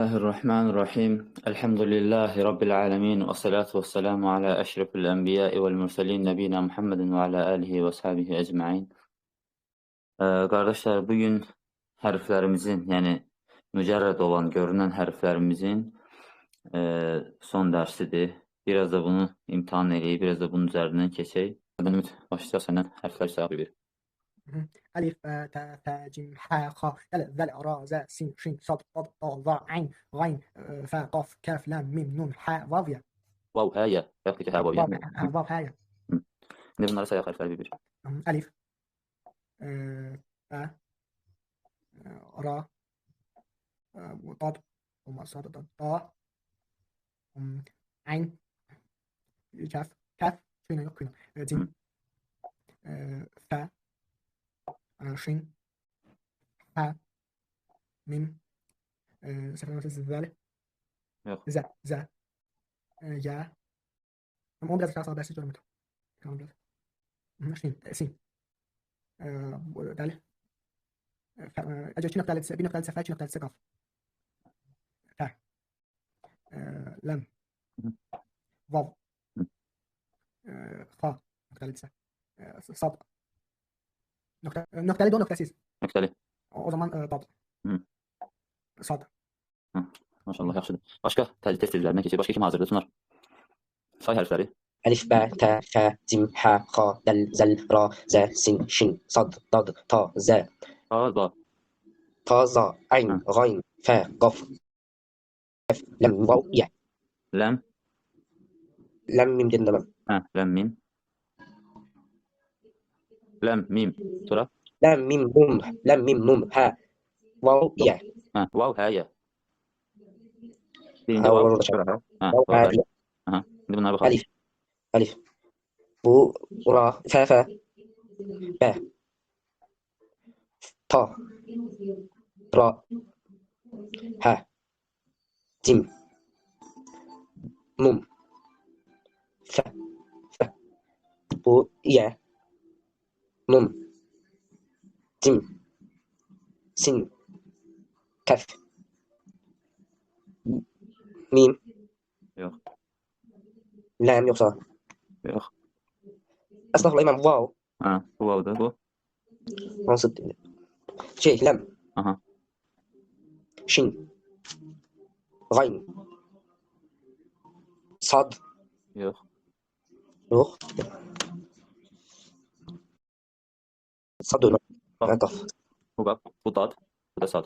الرحمن الرحيم الحمد لله رب العالمين والصلاة والسلام على أشرف الأنبياء والمرسلين نبينا محمد وعلى آله وصحبه أجمعين. Qardaşlar, bugün hərflərimizin, yəni mücərrəd olan, görünən hərflərimizin son dərsidir. Biraz da bunu imtahan eləyib, biraz da bunun üzərindən keçək. Ümid, başlayaq səndən hərflər sayaq bir. ألف باء تاء ثاء جيم حاء خاء دال ذال راء زاء سين شين صاد ضاد طاء ظاء عين غين فاء قاف كاف لام ميم نون حاء واو ياء Vav, hə, ya. Yaxud ki, hə, vav, ya. واو هاء ياء. İndi bunları sayaq hərflər bir. ألف باء راء ضاد صاد ضاد طاء عين كاف شين yok جيم فاء شين حاء ميم ذال Yox. زاء يا هم biraz daha dersi görmedim. Tamam biraz. Şin دال أجل شين نقطة بين نقطة سفاح شين نقطة سقف تاء لام واو خاء نقطة صاد نقطة دو نقطة سيز Nöqtəli. o zaman ضاد صاد. Maşallah, yaxşıdır. Başqa test edillərinə keçək. Başqa kim hazırdır? Sunar. Say hərfləri. ألف باء تاء ثاء جيم حاء خاء دال زال راء زاء سين شين صاد ضاد طاء زاء Za. طاء ظاء عين غين فاء قاف كاف لام واو ياء. Ləm. لام ميم دين لام. Hə, ləm, mim. Ləm, mim. Sonra. لام ميم نون حاء واو ياء. Hə, vav, hə, ya. Birinci Ha, vav. orada Sonra hə. Hə, واو vav, hə. ياء. Aha. İndi bunlara baxalım. ألف بو را فا با تا را ها جيم نون فا بو يا نون جيم سين كاف ميم Yox. لام يقصى Yox. أصلا الإمام واو Hə, bu vavdır, bu. منصب شيء لام Aha. شين غين صاد Yox. روح صاد قف Bu qap, bu dad, bu da sad.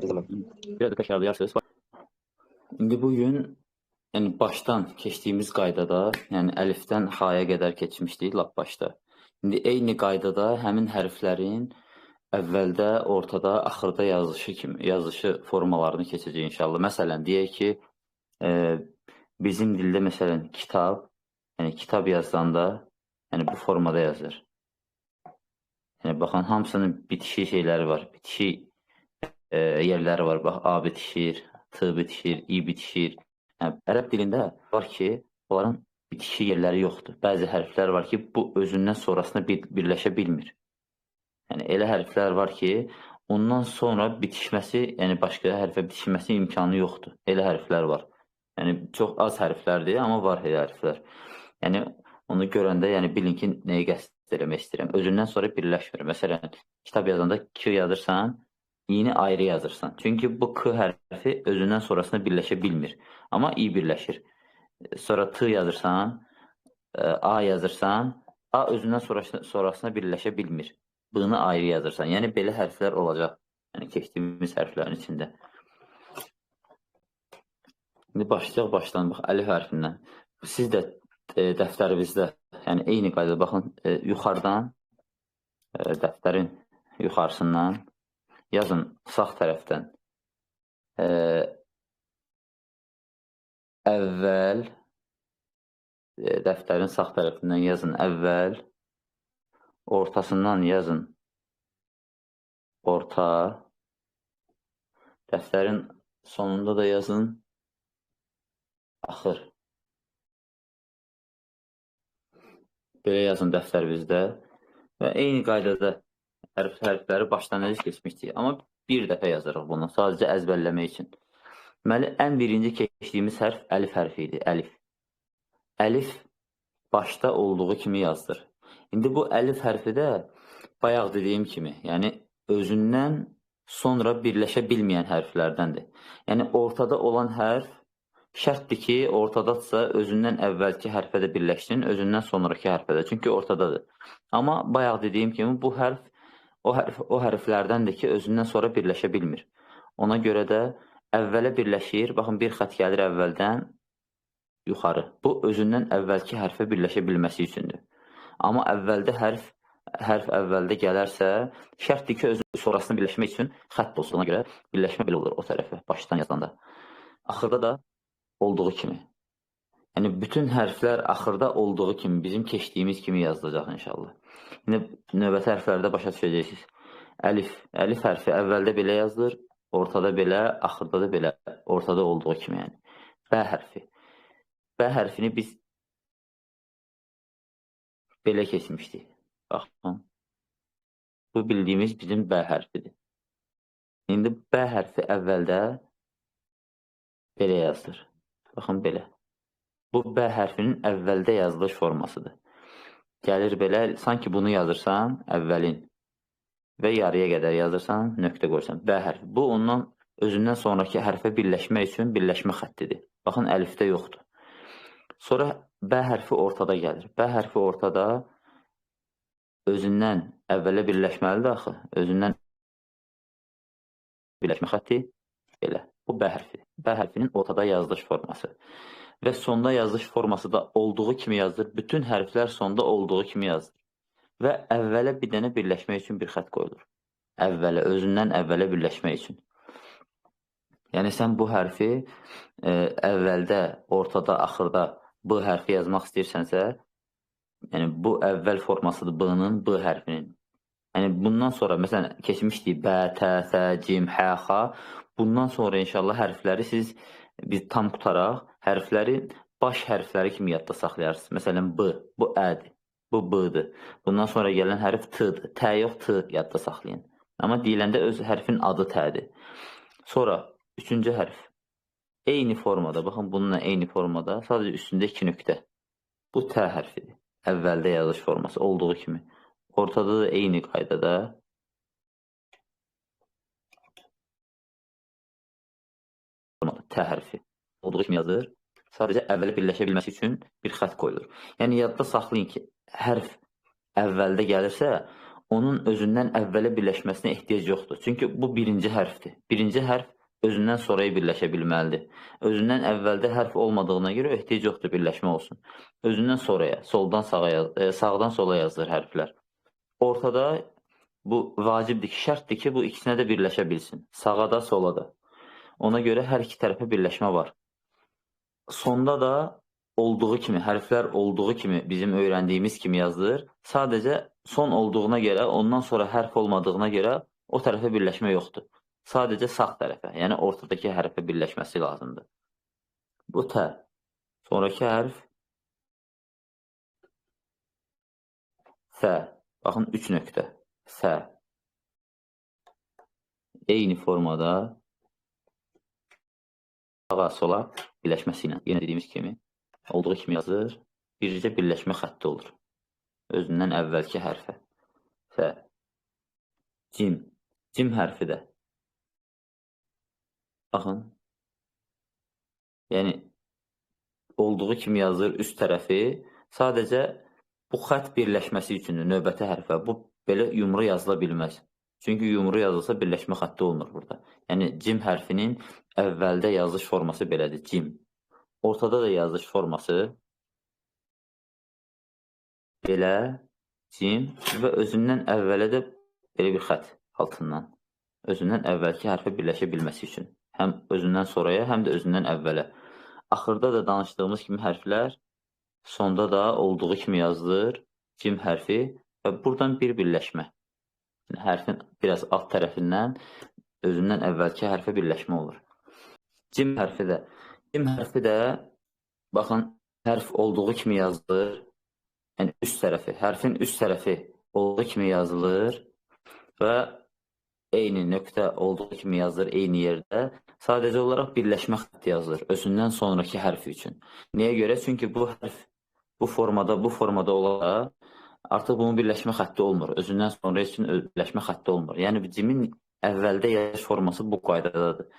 bildim. Biraz da təkrarlayarsınız. İndi bugün yəni başdan keçdiyimiz qaydada, yəni əlifdən xaya qədər keçmişdik lap başda. İndi eyni qaydada həmin hərflərin əvvəldə, ortada, axırda yazışı formalarını keçəcək inşallah. Məsələn, deyək ki, bizim dildə məsələn kitab, yəni kitab yazanda, yəni bu formada yazır. Yəni baxın, hamısının bitişi şeyləri var, bitişi yerləri var. Bax, A bitişir, T bitişir, İ bitişir. Yəni, ərəb dilində var ki, onların bitişi yerləri yoxdur. Bəzi hərflər var ki, bu özündən sonrasına birləşə bilmir. Yəni, elə hərflər var ki, ondan sonra bitişməsi, yəni başqa hərfə bitişməsi imkanı yoxdur. Elə hərflər var. Yəni, çox az hərflərdir, amma var elə hərflər. Yəni, onu görəndə yəni, bilin ki, nəyi qəsd eləmək istəyirəm. Özündən sonra birləşmir. Məsələn, kitab yazanda K yazırsan, İ-ni ayrı yazırsan. Çünki bu K hərfi özündən sonrasına birləşə bilmir. Amma İ birləşir. Sonra T yazırsan, A yazırsan, A özündən sonrasına birləşə bilmir. B-ni ayrı yazırsan. Yəni, belə hərflər olacaq. Yəni, keçdiyimiz hərflərin içində. İndi başlayaq başdan. Bax, əlif hərfindən. Siz də dəftərinizdə, yəni eyni qaydada baxın, yuxarıdan, dəftərin yuxarısından yazın sağ tərəfdən əvvəl, dəftərin sağ tərəfindən yazın əvvəl, ortasından yazın orta, dəftərin sonunda da yazın axır. Belə yazın dəftərinizdə və eyni qaydada hərfləri başdan necə keçmişdik. Amma Bir dəfə yazırıq bunu, sadəcə əzbərləmək üçün. Deməli, ən birinci keçdiyimiz hərf əlif hərfi idi, əlif. Əlif başda olduğu kimi yazdır. İndi bu əlif hərfi də bayaq dediyim kimi, yəni özündən sonra birləşə bilməyən hərflərdəndir. Yəni ortada olan hərf şərtdir ki, ortadadsa özündən əvvəlki hərfə də birləşsin, özündən sonraki hərfə də, çünki ortadadır. Amma bayaq dediyim kimi bu hərf o hərflərdəndir ki, özündən sonra birləşə bilmir. Ona görə də əvvələ birləşir, baxın bir xətt gəlir əvvəldən yuxarı. Bu özündən əvvəlki hərfə birləşə bilməsi üçündür. Amma əvvəldə hərf əvvəldə gələrsə, şərtdir ki, sonrasını birləşmək üçün xətt olsun. Ona görə birləşmə belə olur o tərəfə, başdan yazanda. Axırda da olduğu kimi. Yəni, bütün hərflər axırda olduğu kimi, bizim keçdiyimiz kimi yazılacaq inşallah. İndi növbəti hərflərdə başa düşəcəksiniz. Əlif hərfi əvvəldə belə yazılır, ortada belə, axırda da belə, ortada olduğu kimi yəni. Bə hərfi. Bə hərfini biz belə keçmişdik. Baxın. Bu bildiyimiz bizim bə hərfidir. İndi bə hərfi əvvəldə belə yazılır. Baxın, belə. Bu bə hərfinin əvvəldə yazılış formasıdır. Gəlir belə, sanki bunu yazırsan, əvvəlin və yarıya qədər yazırsan, nöqtə qoyursan. Bə hərfi. Bu, ondan özündən sonraki hərfə birləşmək üçün birləşmə xəttidir. Baxın, əlifdə yoxdur. Sonra bə hərfi ortada gəlir. Bə hərfi ortada özündən əvvələ birləşməlidir axı. Özündən birləşmə xətti belə. Bu bə hərfi. Bə hərfinin ortada yazılış forması. Və sonda yazılış forması da olduğu kimi yazılır. Bütün hərflər sonda olduğu kimi yazılır. Və əvvələ bir dənə birləşmək üçün bir xətt qoyulur. Əvvələ, özündən əvvələ birləşmək üçün. Yəni, sən bu hərfi əvvəldə, ortada, axırda B hərfi yazmaq istəyirsənsə, yəni bu əvvəl formasıdır B-nın, B hərfinin. Yəni, bundan sonra, məsələn, keçmişdik bə, tə, sə, cim, hə, xa. Bundan sonra inşallah hərfləri biz tam tutaraq, hərfləri baş hərfləri kimi yadda saxlayarsınız. Məsələn, B, bu ədir, bu B-dir. Bundan sonra gələn hərf T-dir. Tə yox, T yadda saxlayın. Amma deyiləndə öz hərfin adı T'dir. Sonra, üçüncü hərf. Eyni formada, baxın bununla eyni formada, sadəcə üstündə 2 nöqtə. Bu T hərfidir. Əvvəldə yazılış forması olduğu kimi. Ortada da eyni qaydada T hərfi olduğu kimi yazılır. Sadəcə əvvələ birləşə bilməsi üçün bir xətt qoyulur. Yəni, yadda saxlayın ki, hərf əvvəldə gəlirsə, onun özündən əvvələ birləşməsinə ehtiyac yoxdur. Çünki bu birinci hərfdir. Birinci hərf özündən sonraya birləşə bilməlidir. Özündən əvvəldə hərf olmadığına görə ehtiyac yoxdur birləşmə olsun. Özündən sonraya, sağdan sola yazılır hərflər. Ortada bu vacibdir ki, şərtdir ki, bu ikisinə də birləşə bilsin. Sağa da, sola da. Ona görə hər iki tərəfə birləşmə var. Sonda da olduğu kimi, hərflər olduğu kimi, bizim öyrəndiyimiz kimi yazılır. Sadəcə son olduğuna görə, ondan sonra hərf olmadığına görə o tərəfə birləşmə yoxdur. Sadəcə sağ tərəfə, yəni ortadakı hərfə birləşməsi lazımdır. Bu T. Sonraki hərf F. Baxın, 3 nöqtə. F. Eyni formada sağa, sola birləşməsi ilə, yenə dediyimiz kimi, olduğu kimi yazılır. Bircə birləşmə xətti olur. Özündən əvvəlki hərfə. F. Cim. Cim hərfi də. Baxın. Yəni, olduğu kimi yazılır üst tərəfi. Sadəcə bu xətt birləşməsi üçündür, növbəti hərfə. Bu, belə yumru yazıla bilməz. Çünki yumru yazılsa birləşmə xətti olmur burada. Yəni, cim hərfinin əvvəldə yazılış forması belədir, cim. Ortada da yazılış forması belə, cim və özündən əvvələ də belə bir xətt altından. Özündən əvvəlki hərfə birləşə bilməsi üçün. Həm özündən sonraya, həm də özündən əvvələ. Axırda da danışdığımız kimi hərflər sonda da olduğu kimi yazılır, cim hərfi və buradan bir birləşmə. Yəni, hərfin biraz alt tərəfindən özündən əvvəlki hərfə birləşmə olur. Cim hərfi də baxın, hərf olduğu kimi yazılır. Yəni, üst tərəfi, hərfin üst tərəfi olduğu kimi yazılır və eyni nöqtə olduğu kimi yazılır eyni yerdə. Sadəcə olaraq birləşmə xətti yazılır özündən sonraki hərfi üçün. Niyə görə? Çünki bu hərf bu formada olaraq artıq bunun birləşmə xətti olmur. Özündən sonra üçün birləşmə xətti olmur. Yəni cimin əvvəldə yazılış forması bu qaydadadır.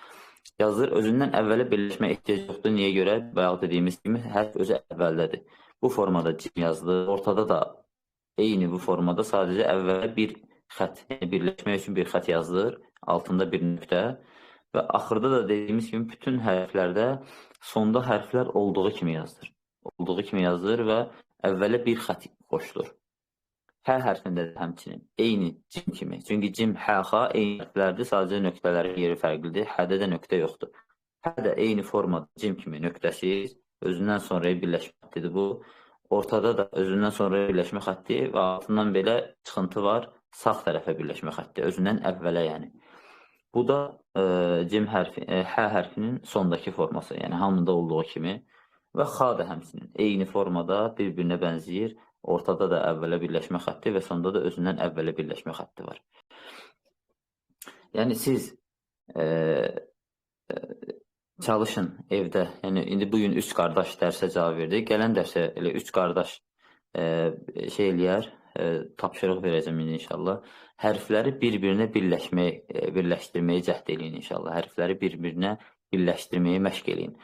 Yazılır, özündən əvvələ birləşmə ehtiyac yoxdur. Niyə görə? Bayaq dediyimiz kimi hərf özü əvvəldədir. Bu formada cim yazılır. Ortada da eyni bu formada sadəcə əvvələ bir xətt, yəni birləşmək üçün bir xətt yazılır, altında bir nöqtə və axırda da dediyimiz kimi bütün hərflərdə sonda hərflər olduğu kimi yazılır. Olduğu kimi yazılır və əvvələ bir xətt qoşulur. Hə hərfində də həmçinin eyni cim kimi. Çünki cim, hə, xa eyni hərflərdir, sadəcə nöqtələrin yeri fərqlidir. Hədə də nöqtə yoxdur. Hə də eyni formada cim kimi nöqtəsiz, özündən sonraya birləşmə xəttidir bu. Ortada da özündən sonra birləşmə xətti və altından belə çıxıntı var, sağ tərəfə birləşmə xətti, özündən əvvələ yəni. Bu da cim hərfi, hə hərfinin sondakı forması, yəni hamında olduğu kimi və xa da həmçinin eyni formada bir-birinə bənzəyir. Ortada da əvvələ birləşmə xətti və sonda da özündən əvvələ birləşmə xətti var. Yəni siz çalışın evdə. Yəni indi bu gün 3 qardaş dərsə cavab verdi. Gələn dərsə elə 3 qardaş şey eləyər, tapşırıq verəcəm indi inşallah. Hərfləri bir-birinə birləşdirməyi cəhd eləyin inşallah. Hərfləri bir-birinə birləşdirməyi məşq eləyin.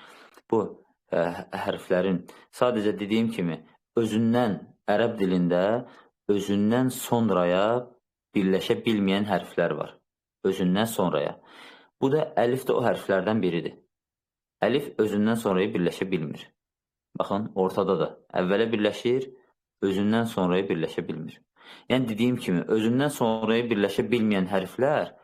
Bu hərflərin sadəcə dediyim kimi özündən ərəb dilində özündən sonraya birləşə bilməyən hərflər var. Özündən sonraya. Bu da əlif də o hərflərdən biridir. Əlif özündən sonraya birləşə bilmir. Baxın, ortada da. Əvvələ birləşir, özündən sonraya birləşə bilmir. Yəni, dediyim kimi, özündən sonraya birləşə bilməyən hərflər,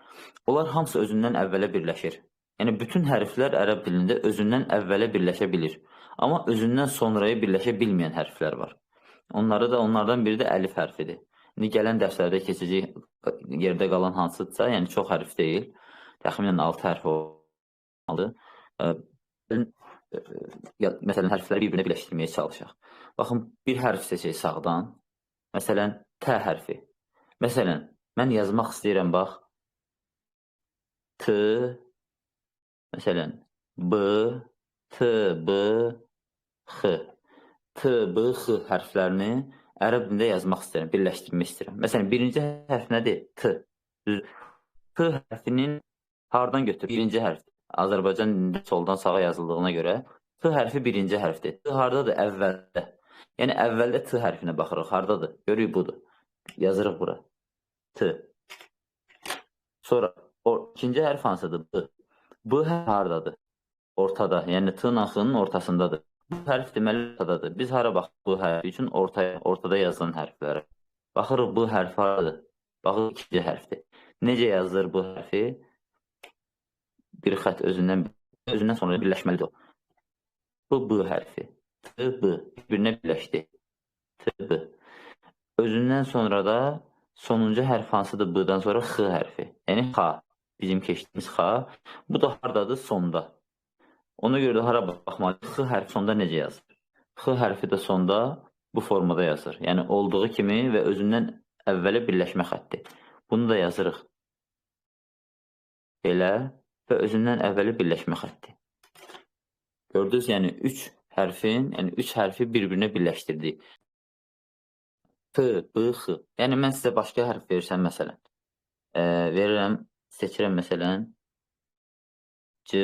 onlar hamısı özündən əvvələ birləşir. Yəni, bütün hərflər ərəb dilində özündən əvvələ birləşə bilir. Amma özündən sonraya birləşə bilməyən hərflər var. Onlardan biri də əlif hərfidir. İndi gələn dərslərdə keçəcək yerdə qalan hansıdırsa, yəni çox hərf deyil, təxminən 6 hərf olmalıdır. Məsələn, hərfləri bir-birinə birləşdirməyə çalışaq. Baxın, bir hərf seçək sağdan. Məsələn, T hərfi. Məsələn, mən yazmaq istəyirəm, bax, T, məsələn, B, T, B, X. T, B, X hərflərini ərəb dilində yazmaq istəyirəm, birləşdirmək istəyirəm. Məsələn, birinci hərf nədir? T. T hərfinin hardan götürür? Birinci hərfdir. Azərbaycan dilində soldan sağa yazıldığına görə T hərfi birinci hərfdir. T hardadır? Əvvəldə. Yəni, əvvəldə T hərfinə baxırıq. Hardadır? Görürük, budur. Yazırıq bura. T. Sonra, ikinci hərf hansıdır? B. B hərf hardadır? Ortada. Yəni, T-ın axının ortasındadır. Bu hərf deməli ortadadır. Biz hara baxırıq bu hərfi üçün? Ortada yazılan hərflərə. Baxırıq, bu hərf haradadır? Baxırıq, ikinci hərfdir. Necə yazılır bu hərfi? Bir xət özündən sonra birləşməlidir o. Bu, B hərfi. T, B. Bir-birinə birləşdi. T, B. Özündən sonra da sonuncu hərf hansıdır B-dan sonra? X hərfi. Yəni, X. Bizim keçdiyimiz X. Bu da haradadır? Sonda. Ona görə də hara baxmalıyıq? X hərfi sonda necə yazılır? X hərfi də sonda bu formada yazılır. Yəni, olduğu kimi və özündən əvvələ birləşmə xətti. Bunu da yazırıq. Belə və özündən əvvələ birləşmə xətti. Gördünüz, yəni 3 hərfi bir-birinə birləşdirdik. T, B, X. Yəni, mən sizə başqa hərf versəm, məsələn. Verirəm, seçirəm, məsələn, C,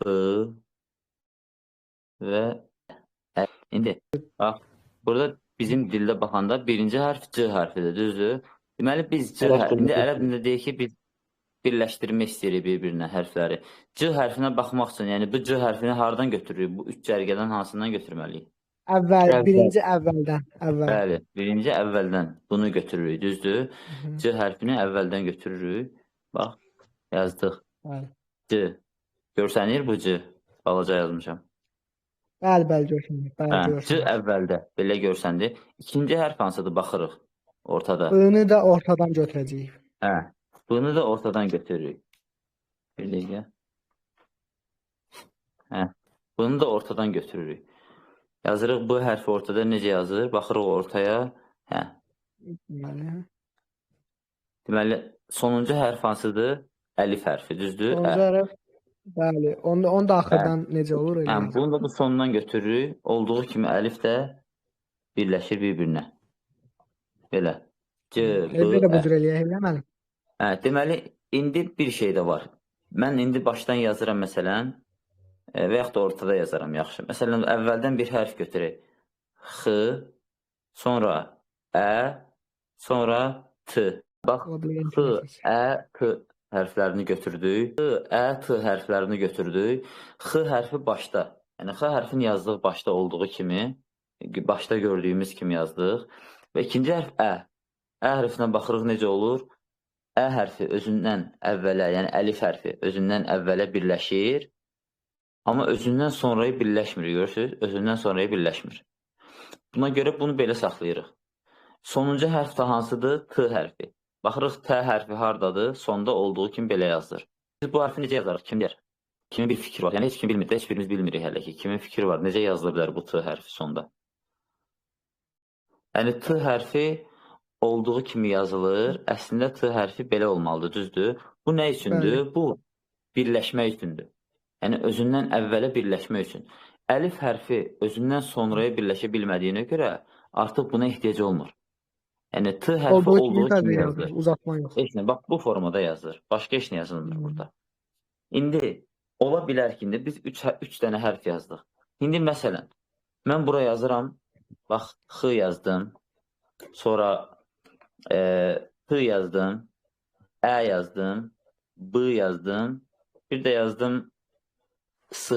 B və Ə. İndi, bax, burada bizim dildə baxanda birinci hərf C hərfidir, düzdür? Deməli, biz C hərfi, indi ərəb dilində deyək ki, biz birləşdirmək istəyirik bir-birinə hərfləri. C hərfinə baxmaq üçün, yəni bu C hərfini hardan götürürük? Bu 3 cərgədən hansından götürməliyik? Birinci əvvəldən. Bəli, birinci əvvəldən bunu götürürük, düzdür? C hərfini əvvəldən götürürük. Bax, yazdıq. C. Görsənir bu C? Balaca yazmışam. Bəli, görsənir. C əvvəldə, belə görsəndir. İkinci hərf hansıdır? Baxırıq, ortada. Bunu da ortadan götürəcəyik. Hə, bunu da ortadan götürürük. Bir dəqiqə. Hə, bunu da ortadan götürürük. Yazırıq, bu hərfi ortada necə yazılır? Baxırıq ortaya, Hə. Deməli, Deməli, sonuncu hərf hansıdır? Əlif hərfi, düzdür? sonuncu hərf, bəli. Onu da axırdan necə olur elə Hə, yazaq. bunu da bu sonundan götürürük. Olduğu kimi əlif də birləşir bir-birinə. Belə. C, B, Evdə də bu Ə. cür eləyək, elə mənim. Hə, deməli, indi bir şey də var. Mən indi başdan yazıram məsələn, və yaxud da ortada yazaram, yaxşı. Məsələn, əvvəldən bir hərf götürək. X, sonra Ə, sonra T. Bax, O da X, Ə, T hərflərini götürdük. X, Ə, T hərflərini götürdük. X hərfi başda. Yəni, X hərfin yazdığı başda olduğu kimi, başda gördüyümüz kimi yazdıq. Və ikinci hərf Ə. Ə hərfinə baxırıq necə olur? Ə hərfi özündən əvvələ, yəni əlif hərfi özündən əvvələ birləşir. Amma özündən sonrayı birləşmir, görürsünüz? Özündən sonrayı birləşmir. Buna görə bunu belə saxlayırıq. Sonuncu hərf də hansıdır? T hərfi. Baxırıq, T hərfi hardadır? Sonda olduğu kimi belə yazılır. Biz bu hərfi necə yazarıq? Kim bilir? Kimin bir fikri var? Yəni, heç kim bilmir də, heç birimiz bilmirik hələ ki. Kimin fikri var? Necə yazılır bilər bu T hərfi sonda? Yəni, T hərfi olduğu kimi yazılır. Əslində T hərfi belə olmalıdır, düzdür? Bu nə üçündür? Bu, birləşmək üçündür. Yəni, özündən əvvələ birləşmək üçün. Əlif hərfi özündən sonraya birləşə bilmədiyinə görə artıq buna ehtiyac olmur. Yəni, T hərfi olduğu kimi yazılır. Uzatma yox. Heç nə, bax, bu formada yazılır. Başqa heç nə yazılmır burada. İndi, ola bilər ki, indi biz 3 dənə hərf yazdıq. İndi, məsələn, mən bura yazıram, bax, X yazdım, sonra T yazdım, Ə yazdım, B yazdım, bir də yazdım S.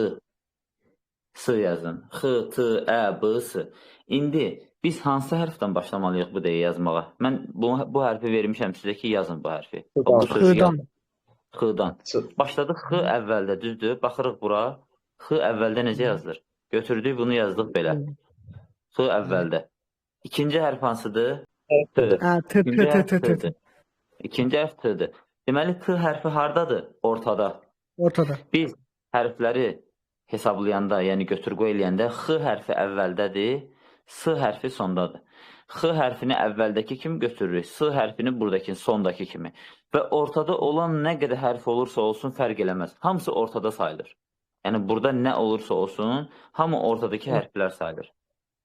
S yazdım. X, T, Ə, B, S. İndi biz hansı hərfdən başlamalıyıq bu deyə yazmağa? Mən bu hərfi vermişəm sizə ki, yazın bu hərfi. Bu sözü yazın. X-dan. Başladıq X əvvəldə, düzdür? Baxırıq bura. X əvvəldə necə yazılır? Götürdük, bunu yazdıq belə. X əvvəldə. İkinci hərf hansıdır? T. İkinci hərf T-dir. İkinci hərf T-dir. Deməli, T hərfi hardadır? Ortada. Ortada. Biz hərfləri hesablayanda, yəni götür-qoy eləyəndə X hərfi əvvəldədir, S hərfi sondadır. X hərfini əvvəldəki kimi götürürük, S hərfini buradakı, sondakı kimi. Və ortada olan nə qədər hərf olursa olsun fərq eləməz. Hamısı ortada sayılır. Yəni, burada nə olursa olsun, hamı ortadakı hərflər sayılır.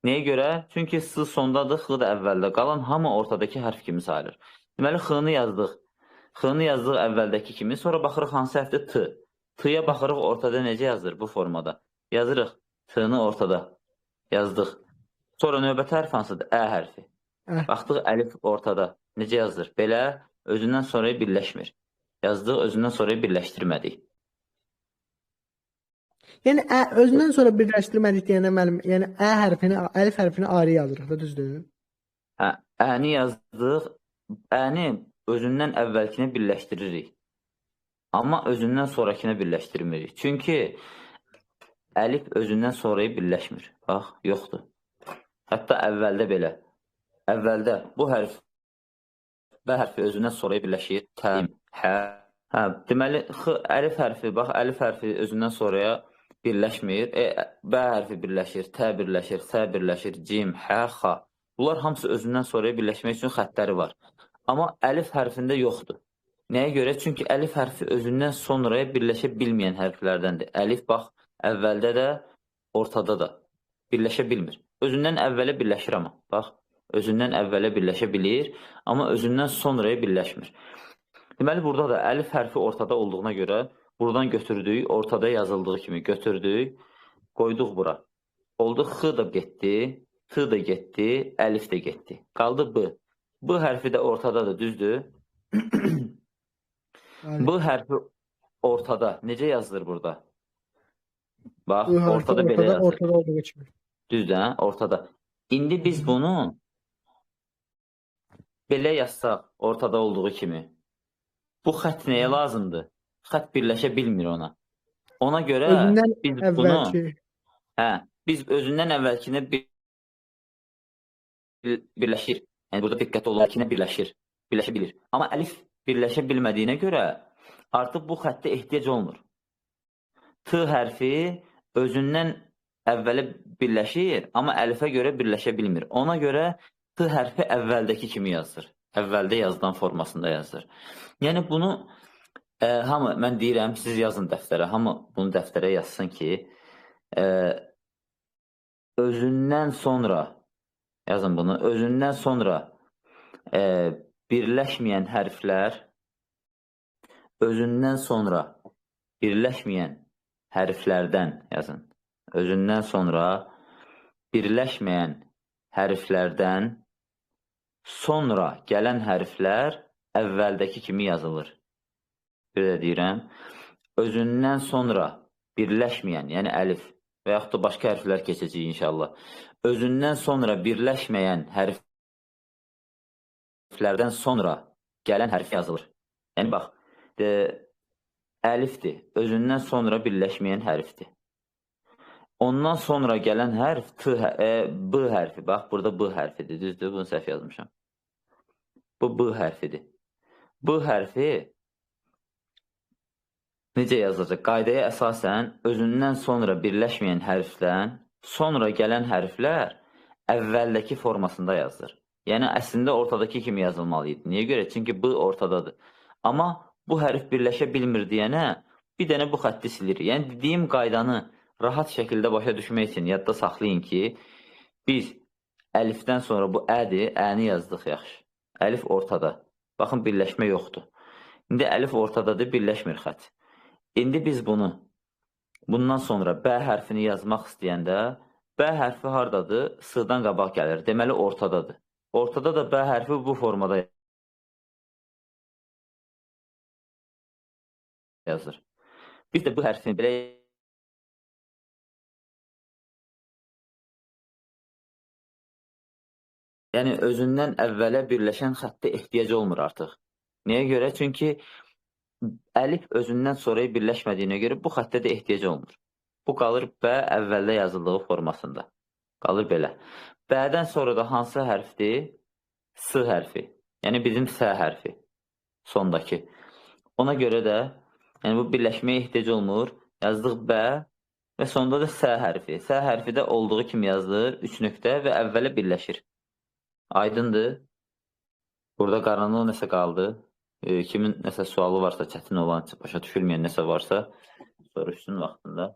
Nəyə görə? Çünki S sondadır, X da əvvəldə. Qalan hamı ortadakı hərf kimi sayılır. Deməli, X-nı yazdıq. X-nı yazdıq əvvəldəki kimi, sonra baxırıq hansı hərfdir? T. T-yə baxırıq ortada necə yazılır bu formada. Yazırıq T-nı ortada. Yazdıq. Sonra növbəti hərf hansıdır? Ə hərfi. Baxdıq əlif ortada. Necə yazılır? Belə özündən sonraya birləşmir. Yazdıq, özündən sonraya birləşdirmədik. Yəni, özündən sonra birləşdirmədik deyəndə müəllim, yəni Ə hərfini, əlif hərfini ayrı yazırıq da, düzdür? Hə, Ə-ni yazdıq. Ə-ni özündən əvvəlkinə birləşdiririk. Amma özündən sonrakına birləşdirmirik. Çünki əlif özündən sonraya birləşmir. Bax, yoxdur. Hətta əvvəldə belə. Əvvəldə bu hərf, B hərfi özündən sonraya birləşir. Təm, hə. Hə, deməli, əlif hərfi, bax, əlif hərfi özündən sonraya birləşmir. B hərfi birləşir, T birləşir, S birləşir, Cim, Hə, Xa. Bunlar hamısı özündən sonraya birləşmək üçün xəttləri var. Amma əlif hərfində yoxdur. Nəyə görə? Çünki əlif hərfi özündən sonraya birləşə bilməyən hərflərdəndir. Əlif, bax, əvvəldə də, ortada da birləşə bilmir. Özündən əvvələ birləşir amma. Bax, özündən əvvələ birləşə bilir, amma özündən sonraya birləşmir. Deməli, burada da əlif hərfi ortada olduğuna görə buradan götürdük, ortada yazıldığı kimi götürdük, qoyduq bura. Oldu, X da getdi, T da getdi, əlif də getdi. Qaldı B. B hərfi də ortadadır, düzdür? B hərfi ortada. Necə yazılır burada? Bax, ortada belə yazılır. Ortada olduğu kimi. Düzdür, hə? Ortada. İndi biz bunu belə yazsaq, ortada olduğu kimi, bu xətt nəyə lazımdır? Xətt birləşə bilmir ona. Ona görə biz bunu, biz özündən əvvəlkinə birləşir. Yəni, burada diqqət olarkinə birləşir, birləşə bilir. Amma əlif birləşə bilmədiyinə görə artıq bu xəttə ehtiyac olmur. T hərfi özündən əvvələ birləşir, amma əlifə görə birləşə bilmir. Ona görə T hərfi əvvəldəki kimi yazılır. Əvvəldə yazılan formasında yazılır. Yəni bunu hamı, mən deyirəm, siz yazın dəftərə, hamı bunu dəftərə yazsın ki, özündən sonra, yazın bunu, özündən sonra birləşməyən hərflər, özündən sonra birləşməyən hərflərdən yazın. Özündən sonra birləşməyən hərflərdən sonra gələn hərflər əvvəldəki kimi yazılır. Bir də deyirəm, özündən sonra birləşməyən, yəni əlif və yaxud da başqa hərflər keçəcək inşallah. Özündən sonra birləşməyən hərflərdən sonra gələn hərf yazılır. Yəni bax, əlifdir, özündən sonra birləşməyən hərfdir. Ondan sonra gələn hərf B hərfi. Bax, burada B hərfidir, düzdür? Bunu səhv yazmışam. Bu B hərfidir. B hərfi necə yazılacaq? Qaydaya əsasən özündən sonra birləşməyən hərfdən sonra gələn hərflər əvvəldəki formasında yazılır. Yəni, əslində ortadakı kimi yazılmalıydı. Niyə görə? Çünki B ortadadır. Amma bu hərf birləşə bilmir deyənə bir dənə bu xətti silir. Yəni, dediyim qaydanı rahat şəkildə başa düşmək üçün yadda saxlayın ki, biz əlifdən sonra bu ədir, əni yazdıq yaxşı. Əlif ortada. Baxın, birləşmə yoxdur. İndi əlif ortadadır, birləşmir xətt. İndi biz bunu, bundan sonra B hərfini yazmaq istəyəndə, B hərfi hardadır? S-dan qabaq gəlir. Deməli, ortadadır. Ortada da B hərfi bu formada yazır. Biz də bu hərfini belə yəni, özündən əvvələ birləşən xəttə ehtiyac olmur artıq. Niyə görə? Çünki əlif özündən sonraya birləşmədiyinə görə bu xəttə də ehtiyac olmur. Bu qalır B əvvəldə yazıldığı formasında. Qalır belə. B-dən sonra da hansı hərfdir? S hərfi. Yəni, bizim S hərfi. Sondakı. Ona görə də yəni, bu birləşməyə ehtiyac olmur. Yazdıq B və sonunda da S hərfi. S hərfi də olduğu kimi yazılır. 3 nöqtə və əvvələ birləşir. Aydındır. Burada qaranlıq nəsə qaldı. Kimin nəsə sualı varsa, çətin olan, başa düşülməyən nəsə varsa, soruşsun vaxtında.